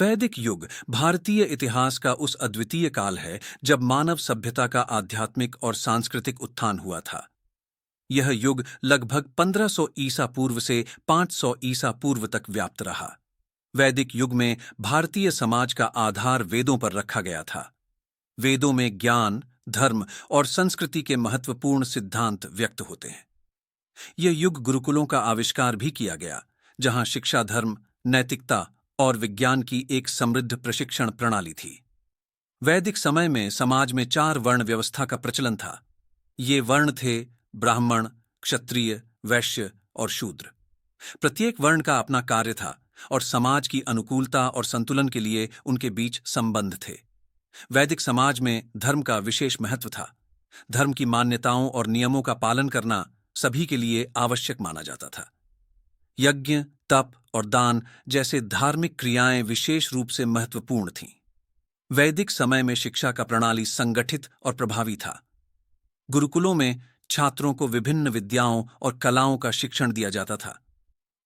वैदिक युग भारतीय इतिहास का उस अद्वितीय काल है जब मानव सभ्यता का आध्यात्मिक और सांस्कृतिक उत्थान हुआ था। यह युग लगभग 1500 ईसा पूर्व से 500 ईसा पूर्व तक व्याप्त रहा। वैदिक युग में भारतीय समाज का आधार वेदों पर रखा गया था। वेदों में ज्ञान, धर्म और संस्कृति के महत्वपूर्ण सिद्धांत व्यक्त होते हैं। यह युग गुरुकुलों का आविष्कार भी किया गया, जहां शिक्षा, धर्म, नैतिकता और विज्ञान की एक समृद्ध प्रशिक्षण प्रणाली थी। वैदिक समय में समाज में 4 वर्ण व्यवस्था का प्रचलन था। ये वर्ण थे ब्राह्मण, क्षत्रिय, वैश्य और शूद्र। प्रत्येक वर्ण का अपना कार्य था और समाज की अनुकूलता और संतुलन के लिए उनके बीच संबंध थे। वैदिक समाज में धर्म का विशेष महत्व था। धर्म की मान्यताओं और नियमों का पालन करना सभी के लिए आवश्यक माना जाता था। यज्ञ, तप और दान जैसे धार्मिक क्रियाएं विशेष रूप से महत्वपूर्ण थीं। वैदिक समय में शिक्षा का प्रणाली संगठित और प्रभावी था। गुरुकुलों में छात्रों को विभिन्न विद्याओं और कलाओं का शिक्षण दिया जाता था।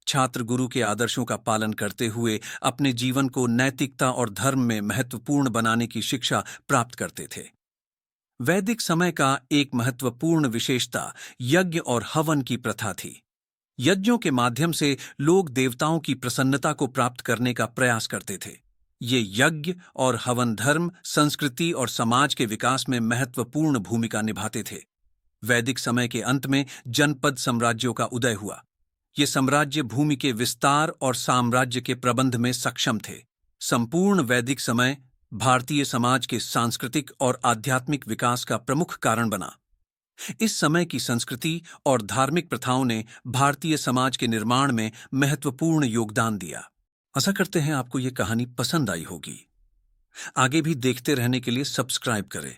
छात्र गुरु के आदर्शों का पालन करते हुए अपने जीवन को नैतिकता और धर्म में महत्वपूर्ण बनाने की शिक्षा प्राप्त करते थे। वैदिक समय का एक महत्वपूर्ण विशेषता यज्ञ और हवन की प्रथा थी। यज्ञों के माध्यम से लोग देवताओं की प्रसन्नता को प्राप्त करने का प्रयास करते थे। ये यज्ञ और हवन धर्म, संस्कृति और समाज के विकास में महत्वपूर्ण भूमिका निभाते थे। वैदिक समय के अंत में जनपद साम्राज्यों का उदय हुआ। ये साम्राज्य भूमि के विस्तार और साम्राज्य के प्रबंध में सक्षम थे। संपूर्ण वैदिक समय भारतीय समाज के सांस्कृतिक और आध्यात्मिक विकास का प्रमुख कारण बना। इस समय की संस्कृति और धार्मिक प्रथाओं ने भारतीय समाज के निर्माण में महत्वपूर्ण योगदान दिया। आशा करते हैं आपको ये कहानी पसंद आई होगी। आगे भी देखते रहने के लिए सब्सक्राइब करें।